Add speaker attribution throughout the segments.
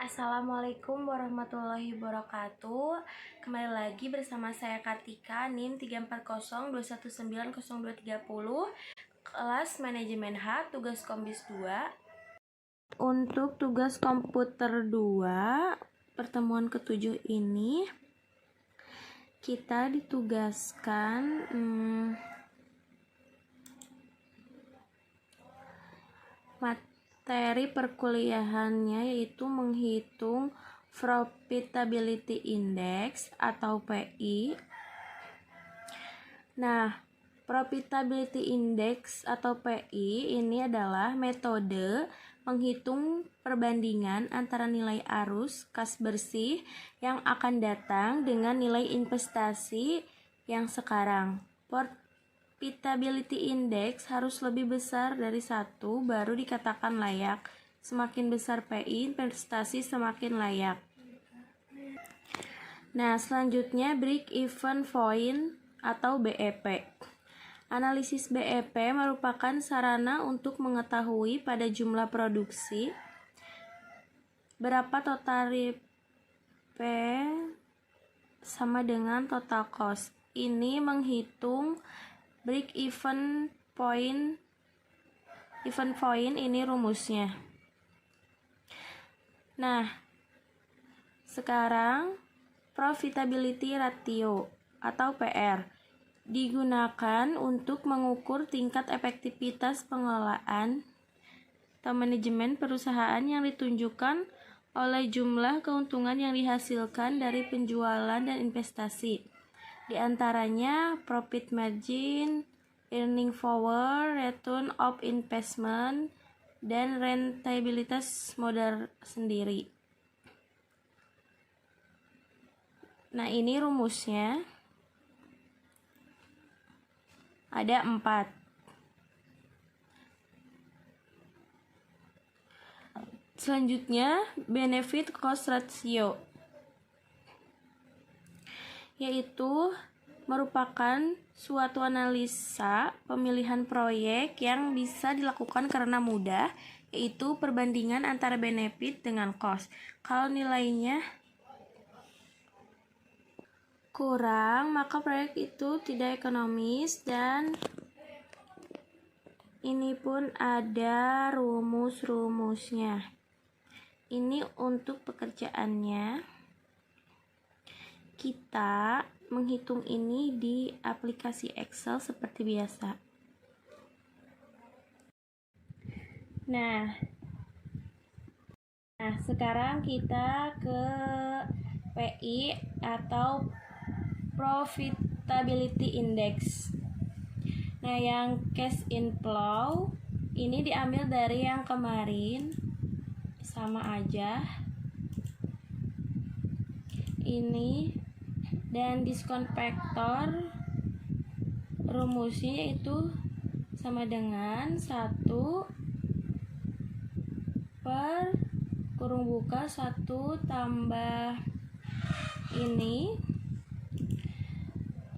Speaker 1: Assalamualaikum warahmatullahi wabarakatuh. Kembali lagi bersama saya Kartika, NIM 34021902030, kelas manajemen H, tugas Kombis 2. Untuk tugas komputer 2 pertemuan ke-7 ini kita ditugaskan materi perkuliahannya yaitu menghitung Profitability Index atau PI. Nah, Profitability Index atau PI ini adalah metode menghitung perbandingan antara nilai arus kas bersih yang akan datang dengan nilai investasi yang sekarang. Profitability Index harus lebih besar dari 1 baru dikatakan layak. Semakin besar PI, investasi semakin layak. Nah, selanjutnya break even point atau BEP. Analisis BEP merupakan sarana untuk mengetahui pada jumlah produksi berapa total RP sama dengan total cost. Ini menghitung break even point. Ini rumusnya. Nah, sekarang profitability ratio atau PR digunakan untuk mengukur tingkat efektivitas pengelolaan atau manajemen perusahaan yang ditunjukkan oleh jumlah keuntungan yang dihasilkan dari penjualan dan investasi. Di antaranya profit margin, earning power, return of investment, dan rentabilitas modal sendiri. Nah, ini rumusnya. Ada 4. Selanjutnya, benefit cost ratio, yaitu merupakan suatu analisa pemilihan proyek yang bisa dilakukan karena mudah, yaitu perbandingan antara benefit dengan cost. Kalau nilainya kurang, maka proyek itu tidak ekonomis, dan ini pun ada rumus-rumusnya. Ini untuk pekerjaannya. Kita menghitung ini di aplikasi Excel seperti biasa. Nah, sekarang kita ke PI atau Profitability Index. Nah, yang cash inflow ini diambil dari yang kemarin, sama aja ini, dan diskon faktor rumusnya yaitu sama dengan 1 per kurung buka 1 tambah ini,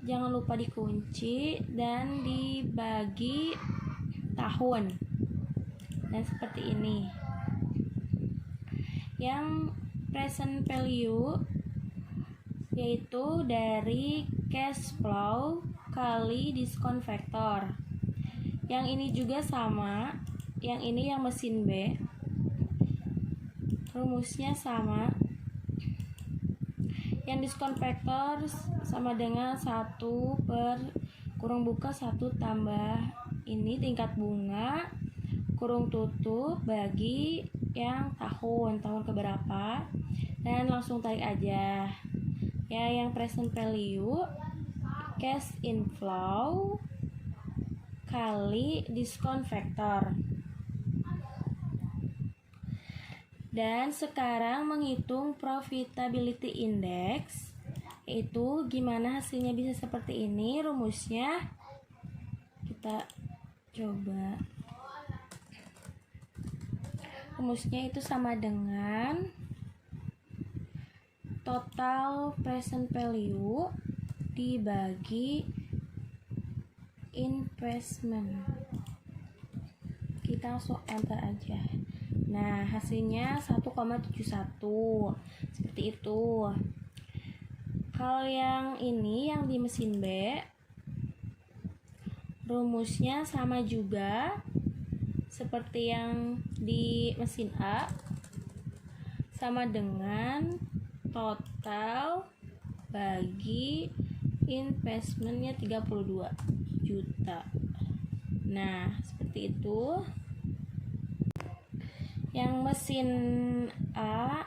Speaker 1: jangan lupa dikunci dan dibagi tahun, dan seperti ini. Yang present value yaitu dari cash flow kali diskon faktor. Yang ini juga sama, yang ini yang mesin B, rumusnya sama. Yang diskon faktor sama dengan 1 per kurung buka 1 tambah ini tingkat bunga kurung tutup bagi yang tahun keberapa, dan langsung tarik aja. Ya, yang present value cash inflow kali diskon faktor. Dan sekarang menghitung profitability index, yaitu gimana hasilnya bisa seperti ini. Rumusnya kita coba. Rumusnya itu sama dengan total present value dibagi investment. Kita langsung enter aja. Nah, hasilnya 1,71. Seperti itu. Kalau yang ini, yang di mesin B, rumusnya sama juga seperti yang di mesin A, sama dengan total bagi investmentnya 32 juta. Nah, seperti itu. Yang mesin A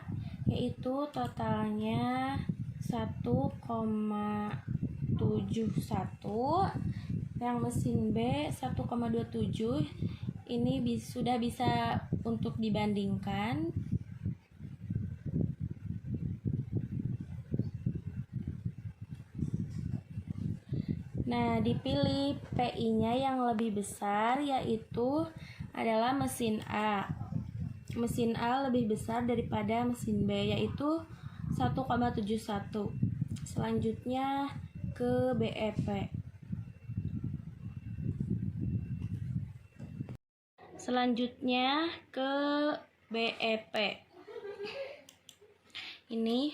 Speaker 1: yaitu totalnya 1,71, yang mesin B 1,27. Ini sudah bisa untuk dibandingkan. Nah, dipilih PI-nya yang lebih besar, yaitu adalah mesin A. Mesin A lebih besar daripada mesin B, yaitu 1,71. Selanjutnya ke BEP. Selanjutnya ke BEP. Ini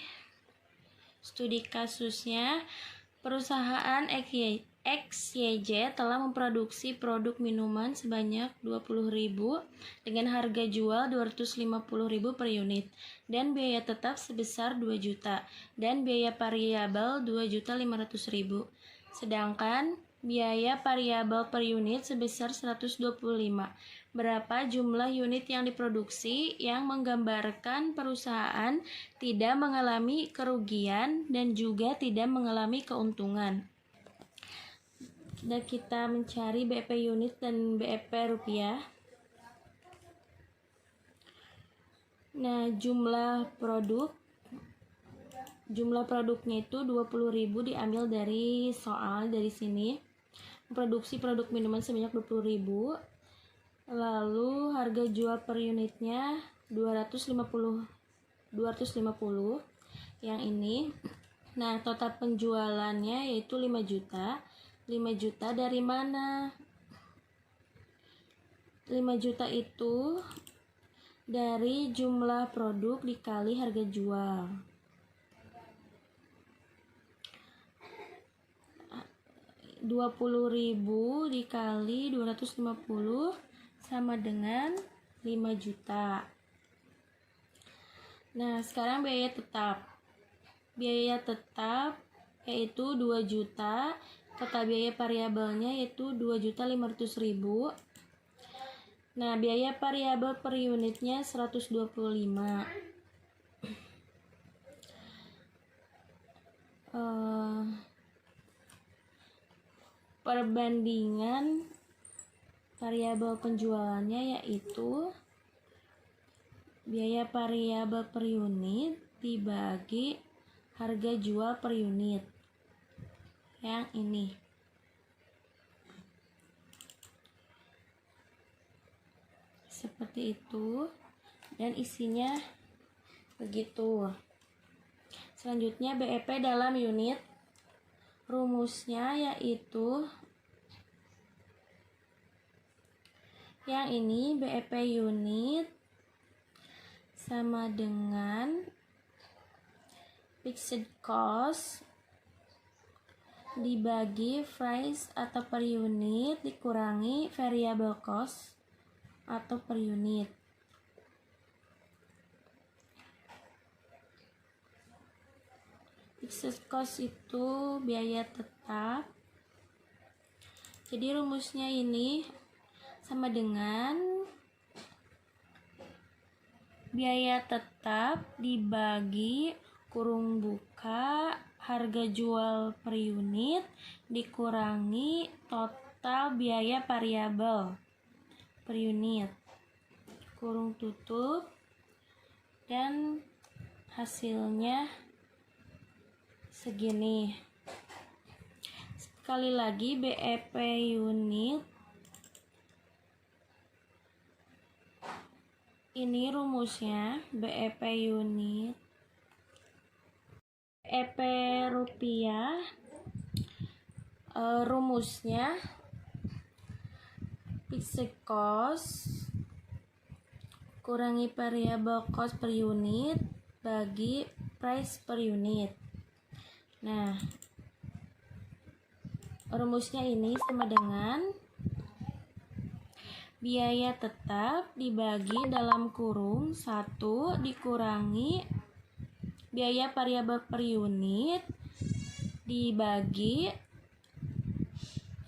Speaker 1: studi kasusnya. Perusahaan XYJ telah memproduksi produk minuman sebanyak 20.000 dengan harga jual 250.000 per unit dan biaya tetap sebesar 2 juta dan biaya variabel 2.500.000. Sedangkan biaya variabel per unit sebesar 125. Berapa jumlah unit yang diproduksi, yang menggambarkan perusahaan tidak mengalami kerugian dan juga tidak mengalami keuntungan. Dan kita mencari BEP unit dan BEP rupiah. Nah, jumlah produknya itu 20.000, diambil dari soal dari sini. Produksi produk minuman sebanyak 20.000. Lalu harga jual per unitnya 250 yang ini. Nah, total penjualannya yaitu 5 juta. 5 juta dari mana? 5 juta itu dari jumlah produk dikali harga jual. 20.000 dikali 250 sama dengan 5 juta. Nah, sekarang biaya tetap. Biaya tetap yaitu 2 juta. Total biaya variabelnya yaitu 2.500.000. Nah, biaya variabel per unitnya 125. Perbandingan variabel penjualannya yaitu biaya variabel per unit dibagi harga jual per unit. Yang ini. Seperti itu. Dan isinya begitu. Selanjutnya BEP dalam unit. Rumusnya yaitu yang ini, BEP unit sama dengan fixed cost dibagi price atau per unit dikurangi variable cost atau per unit. Fixed cost itu biaya tetap. Jadi rumusnya ini sama dengan biaya tetap dibagi kurung buka harga jual per unit dikurangi total biaya variabel per unit kurung tutup, dan hasilnya segini. Sekali lagi, BEP unit ini rumusnya. BEP unit, BEP rupiah, rumusnya fixed cost kurangi variable cost per unit bagi price per unit. Nah, rumusnya ini sama dengan biaya tetap dibagi dalam kurung 1 dikurangi biaya variabel per unit dibagi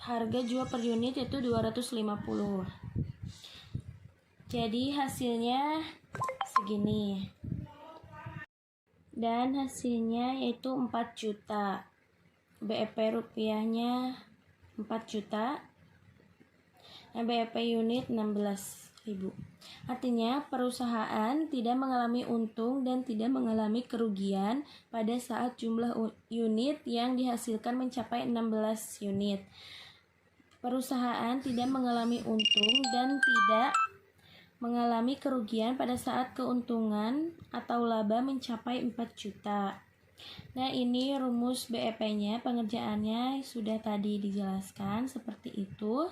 Speaker 1: harga jual per unit, yaitu 250. Jadi hasilnya segini. Dan hasilnya yaitu 4 juta. BEP rupiahnya 4 juta. Nah, BEP unit 16.000. Artinya perusahaan tidak mengalami untung dan tidak mengalami kerugian pada saat jumlah unit yang dihasilkan mencapai 16 unit. Perusahaan tidak mengalami untung dan tidak mengalami kerugian pada saat keuntungan atau laba mencapai 4 juta. Nah, ini rumus BEP-nya, pengerjaannya sudah tadi dijelaskan seperti itu.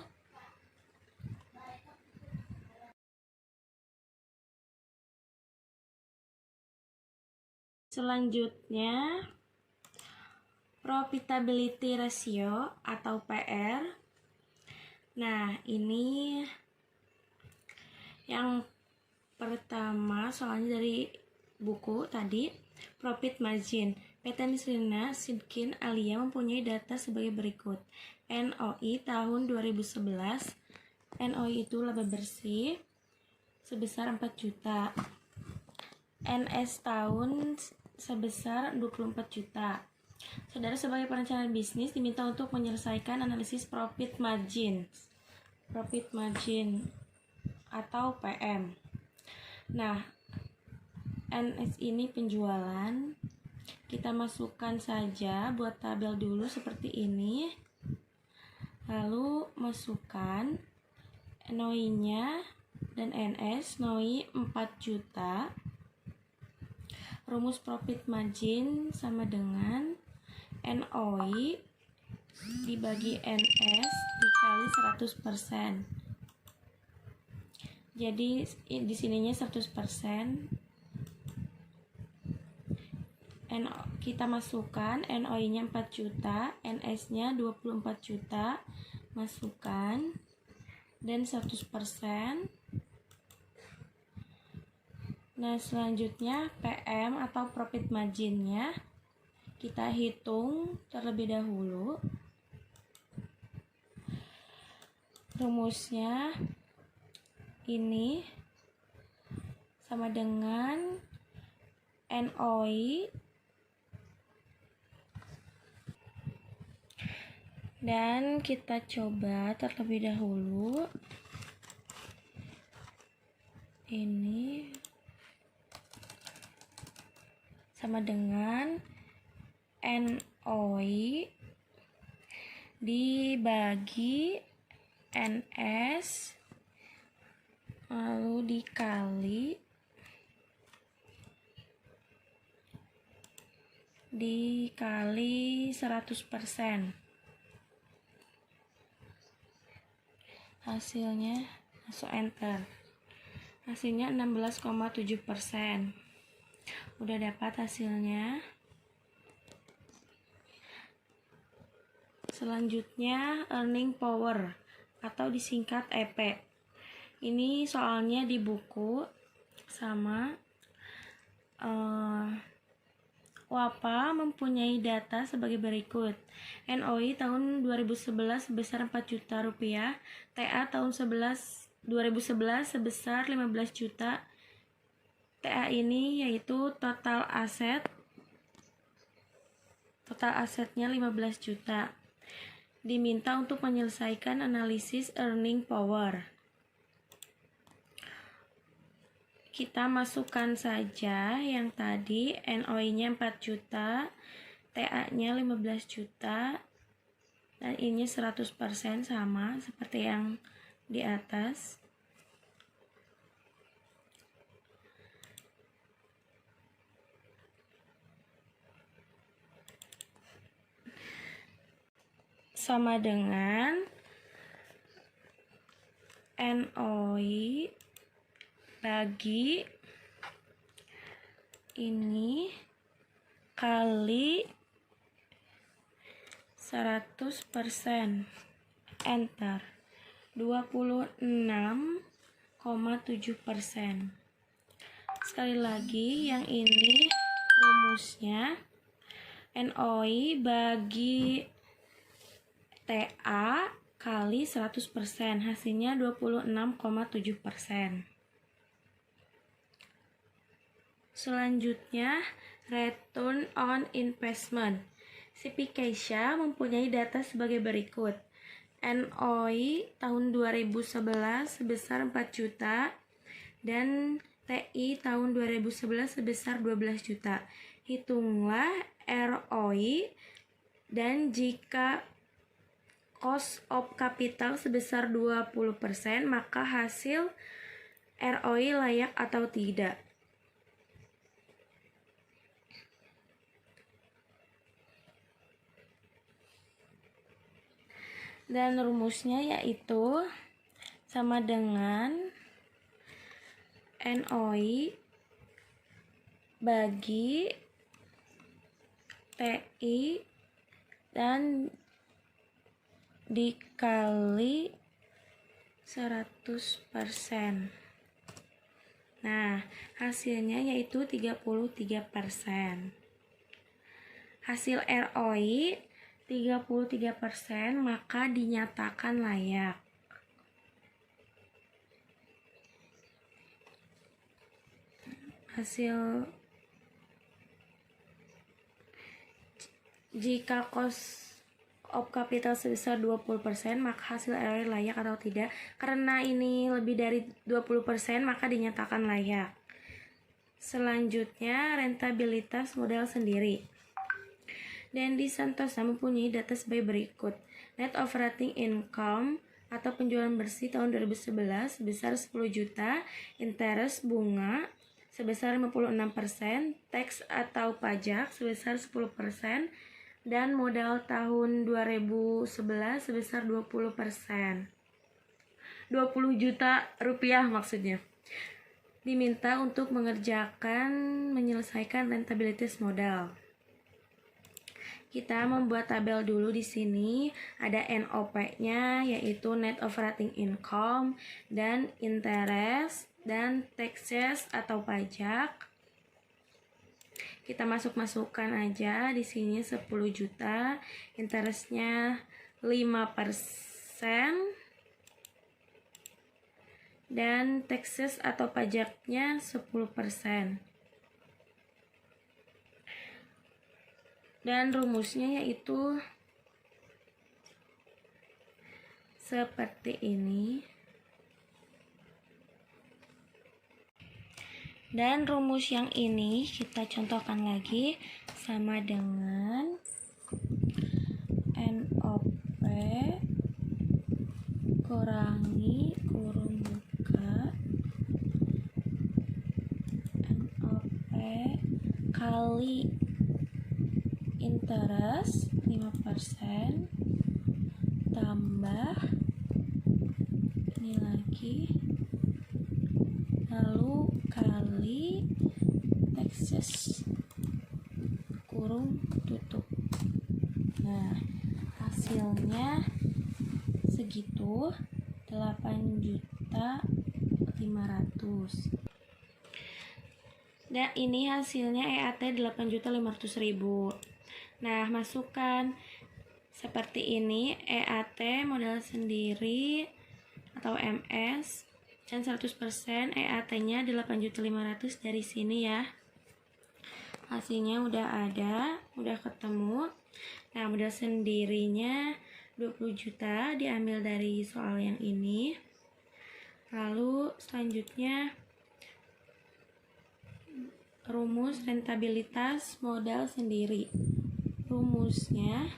Speaker 1: Selanjutnya, profitability ratio atau PR. Nah, ini yang pertama soalnya dari buku tadi, profit margin. PT Nisrina Sidkin Alia mempunyai data sebagai berikut. NOI tahun 2011, NOI itu laba bersih sebesar 4 juta. NS tahun sebesar 24 juta. Saudara sebagai perencana bisnis diminta untuk menyelesaikan analisis profit margin atau PM. Nah, NS ini penjualan. Kita masukkan saja buat tabel dulu seperti ini. Lalu masukkan NOI-nya dan NS. NOI 4 juta. Rumus profit margin sama dengan NOI dibagi NS dikali 100%. Jadi di sininya 100%. Kita masukkan NOI-nya 4 juta, NS-nya 24 juta, masukkan dan 100%. Nah, selanjutnya PM atau profit margin-nya kita hitung terlebih dahulu. Rumusnya ini sama dengan NOI dan kita coba terlebih dahulu. Ini sama dengan NOI dibagi NS lalu dikali 100%. Hasilnya masuk enter. Hasilnya 16,7%. Udah dapat hasilnya. Selanjutnya earning power atau disingkat EP. Ini soalnya di buku sama WAPA mempunyai data sebagai berikut. NOI tahun 2011 sebesar 4 juta rupiah, TA tahun 2011 sebesar 15 juta. TA ini yaitu total asetnya 15 juta. Diminta untuk menyelesaikan analisis earning power. Kita masukkan saja yang tadi, NOI-nya 4 juta, TA-nya 15 juta, dan ini 100% sama seperti yang di atas. Sama dengan NOI bagi ini kali 100%. Enter. 26,7%. Sekali lagi, yang ini rumusnya NOI bagi TA kali 100%, hasilnya 26,7%. Selanjutnya, return on investment. Si Pikesha mempunyai data sebagai berikut. NOI tahun 2011 sebesar 4 juta dan TI tahun 2011 sebesar 12 juta. Hitunglah ROI, dan jika cost of capital sebesar 20%, maka hasil ROI layak atau tidak. Dan rumusnya yaitu sama dengan NOI bagi TI dan dikali 100%. Nah, hasilnya yaitu 33%. Hasil ROI 33%, maka dinyatakan layak. Hasil jika cost of capital sebesar 20%, maka hasil ROI layak atau tidak. Karena ini lebih dari 20%, maka dinyatakan layak. Selanjutnya, rentabilitas modal sendiri. Dendi Santosa mempunyai data sebagai berikut. Net operating income atau penjualan bersih tahun 2011 sebesar 10 juta, interest bunga sebesar 56%, tax atau pajak sebesar 10%, dan modal tahun 2011 sebesar 20%. 20 juta rupiah maksudnya. Diminta untuk menyelesaikan rentabilitas modal. Kita membuat tabel dulu di sini. Ada NOP-nya yaitu net operating income, dan interest, dan taxes atau pajak. Kita masukkan aja di sini 10 juta, interestnya 5%, dan taxes atau pajaknya 10%. Dan rumusnya yaitu seperti ini. Dan rumus yang ini kita contohkan lagi, sama dengan NOP kurangi kurung buka NOP kali interest 5% tambah ini lagi, lalu kali taxes kurung tutup. Nah, hasilnya segitu, 8.500.000. Dan ini hasilnya EAT 8.500.000. Nah, masukkan seperti ini, EAT modal sendiri atau MS, dan 100% EAT-nya 8.500.000 dari sini ya. Hasilnya udah ada, udah ketemu. Nah, modal sendirinya 20 juta diambil dari soal yang ini. Lalu selanjutnya rumus rentabilitas modal sendiri. Rumusnya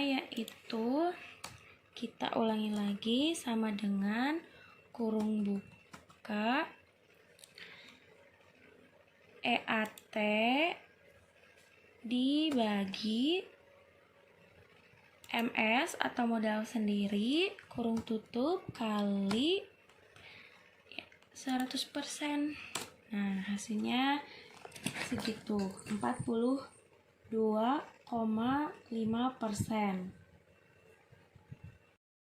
Speaker 1: yaitu kita ulangi lagi, sama dengan kurung buka EAT dibagi MS atau modal sendiri kurung tutup kali 100%. Nah, hasilnya segitu, 42,5%.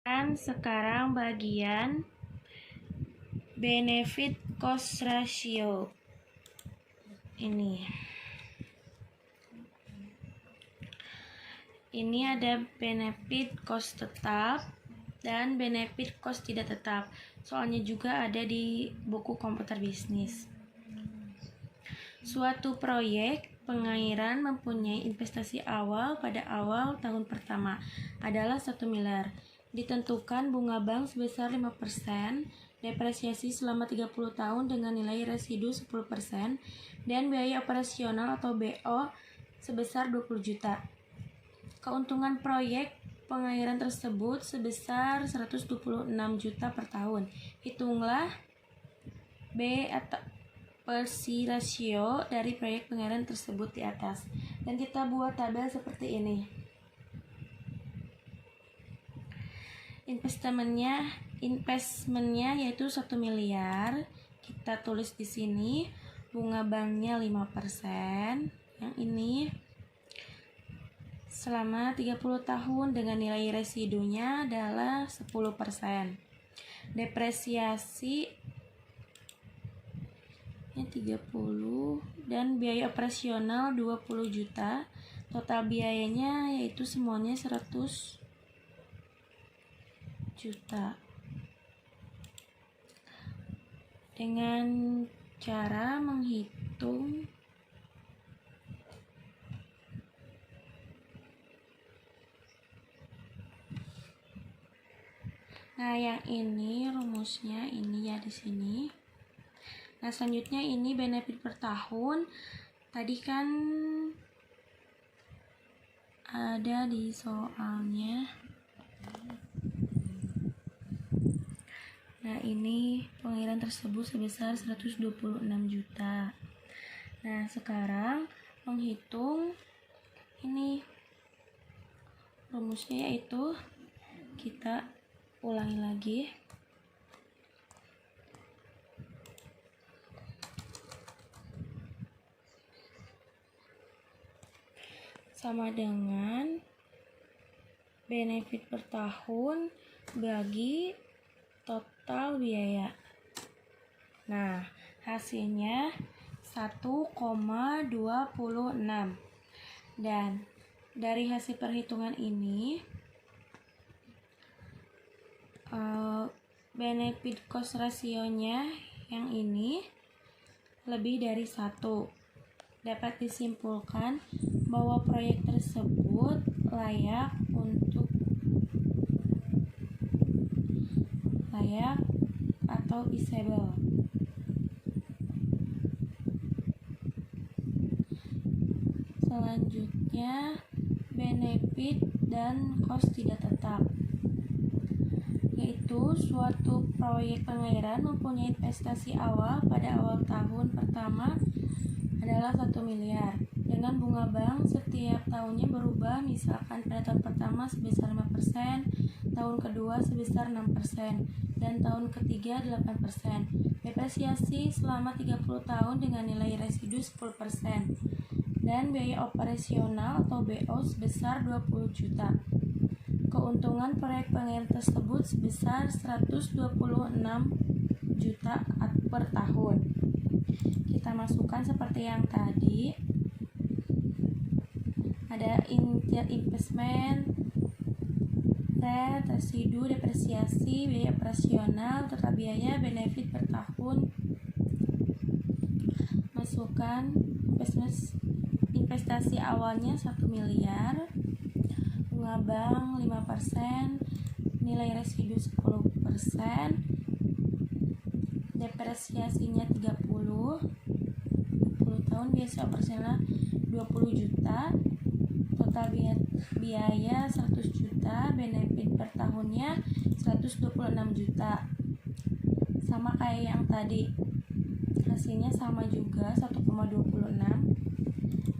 Speaker 1: Dan sekarang bagian benefit cost ratio. Ini ada benefit cost tetap dan benefit cost tidak tetap. Soalnya juga ada di buku komputer bisnis. Suatu proyek pengairan mempunyai investasi awal pada awal tahun pertama adalah 1 miliar. Ditentukan bunga bank sebesar 5%, depresiasi selama 30 tahun dengan nilai residu 10%, dan biaya operasional atau BO sebesar 20 juta. Keuntungan proyek pengairan tersebut sebesar 126 juta per tahun. Hitunglah B atau P/C ratio dari proyek pengairan tersebut di atas. Dan kita buat tabel seperti ini. Investmentnya yaitu 1 miliar. Kita tulis di sini bunga banknya 5%. Yang ini selama 30 tahun dengan nilai residunya adalah 10%. Depresiasi 30 dan biaya operasional 20 juta. Total biayanya yaitu semuanya 100 juta. Dengan cara menghitung yang ini rumusnya ini ya di sini. Nah, selanjutnya ini benefit per tahun. Tadi kan ada di soalnya. Nah, ini pengairan tersebut sebesar 126 juta. Nah, sekarang menghitung ini rumusnya yaitu kita ulangi lagi. Sama dengan benefit per tahun bagi total biaya. Nah, hasilnya 1,26. Dan dari hasil perhitungan ini benefit cost rasionya yang ini lebih dari 1. Dapat disimpulkan bahwa proyek tersebut layak atau feasible. Selanjutnya benefit dan cost tidak tetap, yaitu suatu proyek pengairan mempunyai investasi awal pada awal tahun pertama adalah 1 miliar dengan bunga bank setiap tahunnya berubah, misalkan pada tahun pertama sebesar 5%, tahun kedua sebesar 6%, dan tahun ketiga 8%. Depresiasi selama 30 tahun dengan nilai residu 10%, dan biaya operasional atau BO sebesar 20 juta. Keuntungan proyek pengairan tersebut sebesar 126 juta per tahun. Kita masukkan seperti yang tadi. Ada investment, rate, residu, depresiasi, biaya operasional, total biaya, benefit per tahun. Masukkan investasi awalnya 1 miliar, bunga bank 5%, nilai residu 10%, depresiasinya 30 tahun, biaya operasional 20 juta, total biaya 100 juta, benefit per tahunnya 126 juta. Sama kayak yang tadi, hasilnya sama juga 1,26,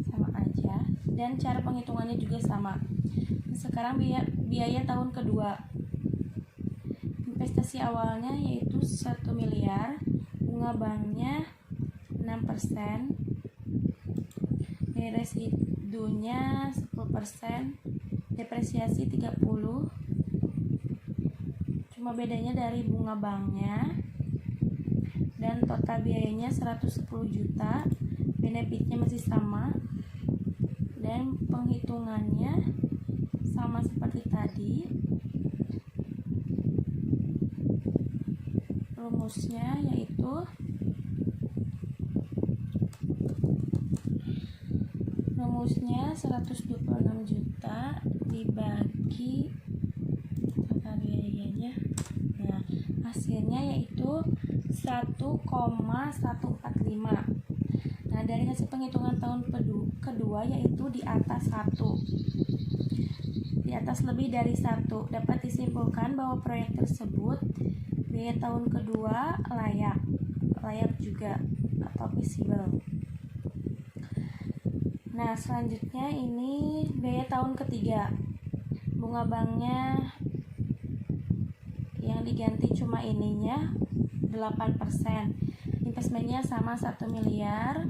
Speaker 1: sama aja, dan cara penghitungannya juga sama. sekarang biaya tahun kedua. Investasi awalnya yaitu 1 miliar, bunga banknya 6%, nilai residunya 10%, depresiasi 30%. Cuma bedanya dari bunga banknya, dan total biayanya 110 juta, benefitnya masih sama, dan penghitungannya sama seperti tadi. Rumusnya yaitu rumusnya 126 juta dibagi total biayanya. Nah, hasilnya yaitu 1,145. Nah, dari hasil penghitungan tahun kedua yaitu di atas 1. Di atas lebih dari 1, dapat disimpulkan bahwa proyek tersebut biaya tahun kedua layak juga atau feasible. Nah, selanjutnya ini biaya tahun ketiga. Bunga banknya yang diganti cuma ininya 8%. Investmentnya sama 1 miliar,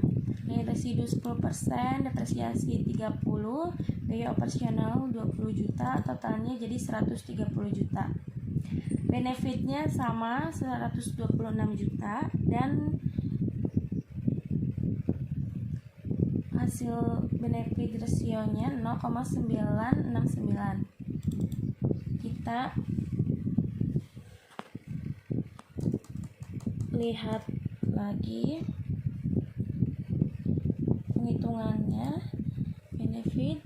Speaker 1: nilai residu 10%, depresiasi 30, biaya operasional 20 juta, totalnya jadi 130 juta. Benefitnya sama 126 juta, dan hasil benefit rasionya 0,969. Kita lihat lagi penghitungannya, benefit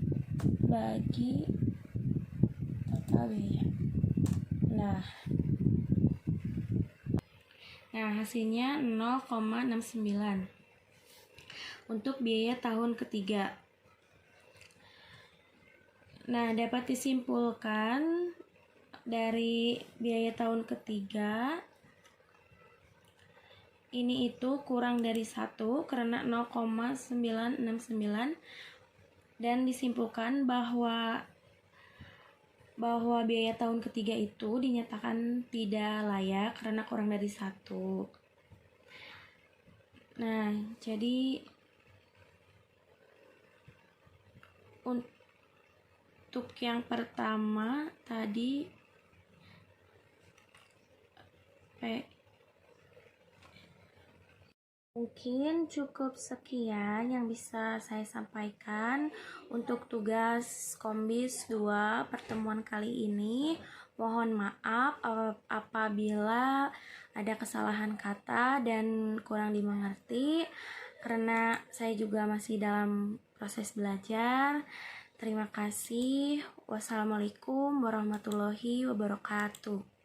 Speaker 1: bagi total biaya. Nah, hasilnya 0,69 untuk biaya tahun ketiga. Nah, dapat disimpulkan dari biaya tahun ketiga ini itu kurang dari 1 karena 0,969, dan disimpulkan bahwa biaya tahun ketiga itu dinyatakan tidak layak karena kurang dari 1. Nah, jadi untuk yang pertama tadi mungkin cukup sekian yang bisa saya sampaikan untuk tugas Kombis 2 pertemuan kali ini. Mohon maaf apabila ada kesalahan kata dan kurang dimengerti, karena saya juga masih dalam proses belajar. Terima kasih. Wassalamualaikum warahmatullahi wabarakatuh.